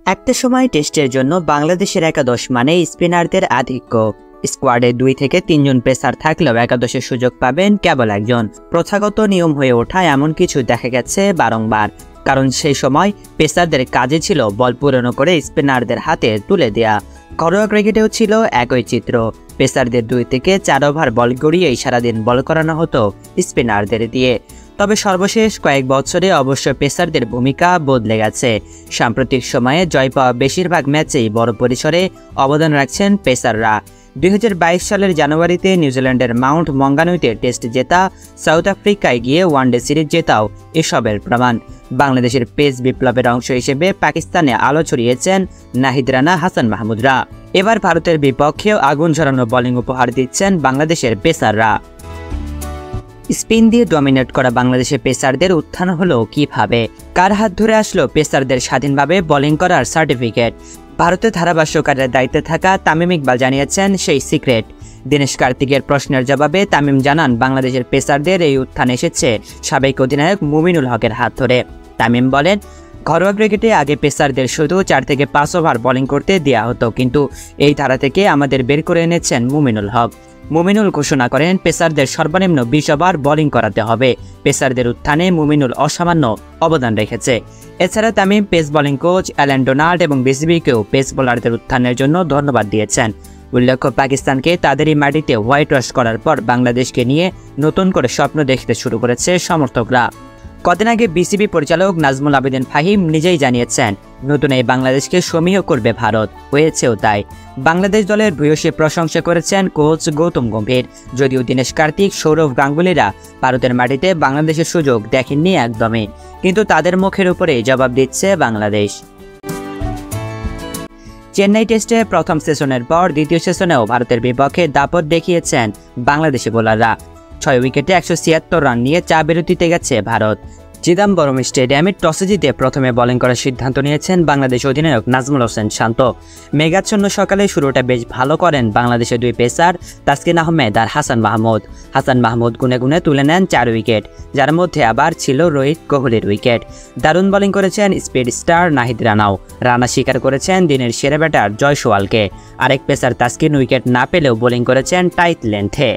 একটা সময় টেস্টের জন্য বাংলাদেশের একাদশ মানে স্পিনারদের আধিক্য। স্কোয়াডে 2 থেকে 3 জন পেসার থাকলেও একাদশের সুযোগ পাবেন কেবল একজন। প্রথাগত নিয়ম হয়ে ওঠা এমন কিছু দেখা গেছে বারংবার, কারণ সেই সময় পেসারদের কাজে ছিল বল পূরণ করে স্পিনারদের হাতে তুলে দেয়া। ঘরোয়া ক্রিকেটেও ছিল একই চিত্র। পেসারদের 2 থেকে 4 ওভার বল গড়িয়েই সারাদিন বল করানো হতো স্পিনারদের দিয়ে। তবে সর্বশেষ কয়েক বছরে অবশ্য পেসারদের ভূমিকা বদলে গেছে। সাম্প্রতিক সময়ে জয় পাওয়া বেশিরভাগ ম্যাচেই বড় পরিসরে অবদান রাখছেন পেসাররা। 2022 সালের জানুয়ারিতে নিউজিল্যান্ডের মাউন্ট মঙ্গানুইতে টেস্ট জেতা, সাউথ আফ্রিকায় গিয়ে ওয়ানডে সিরিজ জেতাও এসবের প্রমাণ। বাংলাদেশের পেস বিপ্লবের অংশ হিসেবে পাকিস্তানে আলো ছড়িয়েছেন নাহিদ রানা, হাসান মাহমুদরা। এবার ভারতের বিপক্ষেও আগুন ঝরানো বোলিং উপহার দিচ্ছেন বাংলাদেশের পেসাররা। স্পিন দিয়ে ডমিনেট করা বাংলাদেশের পেসারদের উত্থান হলো কিভাবে? কার হাত ধরে আসলো পেসারদের স্বাধীনভাবে বোলিং করার সার্টিফিকেট? ভারতের ধারাভাষ্যকারের দায়িত্বে থাকা তামিম ইকবাল জানিয়েছেন সেই সিক্রেট। দীনেশ কার্তিকের প্রশ্নের জবাবে তামিম জানান, বাংলাদেশের পেসারদের এই উত্থান এসেছে সাবেক অধিনায়ক মুমিনুল হকের হাত ধরে। তামিম বলেন, ঘরোয়া ক্রিকেটে আগে পেসারদের শুধু 4 থেকে 5 ওভার বোলিং করতে দেওয়া হতো, কিন্তু এই ধারা থেকে আমাদের বের করে এনেছেন মুমিনুল হক। মুমিনুল ঘোষণা করেন, পেসারদের সর্বনিম্ন 20 ওভার বোলিং করাতে হবে। পেসারদের উত্থানে মুমিনুল অসামান্য অবদান রেখেছে। এছাড়া Tamim pace bowling coach Allan Donald এবং বিসিবিকেও পেস বোলারদের উত্থানের জন্য ধন্যবাদ দিয়েছেন। উল্লেখ্য, পাকিস্তানকে তাদেরই মাটিতে হোয়াইট ওয়াশ করার পর বাংলাদেশকে নিয়ে নতুন করে স্বপ্ন দেখতে শুরু করেছে সমর্থকরা। কদিন আগে বিসিবি পরিচালক নাজমুল আবেদিন ফাহিম নিজেই জানিয়েছেন, নতুন এই বাংলাদেশকে সমীহ করবে ভারত। হয়েছেও তাই। বাংলাদেশ দলের ভূয়সী প্রশংসা করেছেন কোচ গৌতম গম্ভীর। যদিও দীনেশ কার্তিক, সৌরভ গাঙ্গুলিরা ভারতের মাটিতে বাংলাদেশের সুযোগ দেখেননি একদমই, কিন্তু তাদের মুখের উপরে জবাব দিচ্ছে বাংলাদেশ। চেন্নাই টেস্টে প্রথম সেশনের পর দ্বিতীয় সেশনেও ভারতের বিপক্ষে দাপট দেখিয়েছেন বাংলাদেশি বোলাররা। 6 উইকেটে 176 রান নিয়ে চা বিরতিতে গেছে ভারত। চিদাম্বরম স্টেডিয়ামে টসে জিতে প্রথমে বোলিং করার সিদ্ধান্ত নিয়েছেন বাংলাদেশ অধিনায়ক নাজমুল হোসেন শান্ত। মেঘাচ্ছন্ন সকালে শুরুটা বেশ ভালো করেন বাংলাদেশের 2 পেসার তাসকিন আহমেদ আর হাসান মাহমুদ। হাসান মাহমুদ গুনে গুনে তুলে নেন 4 উইকেট, যার মধ্যে আবার ছিল রোহিত কোহলির উইকেট। দারুণ বোলিং করেছেন স্পিড স্টার নাহিদ রানাও। রানা স্বীকার করেছেন দিনের সেরা ব্যাটার জয় সোয়ালকে। আরেক পেসার তাসকিন উইকেট না পেলেও বোলিং করেছেন টাইট লেন্থে।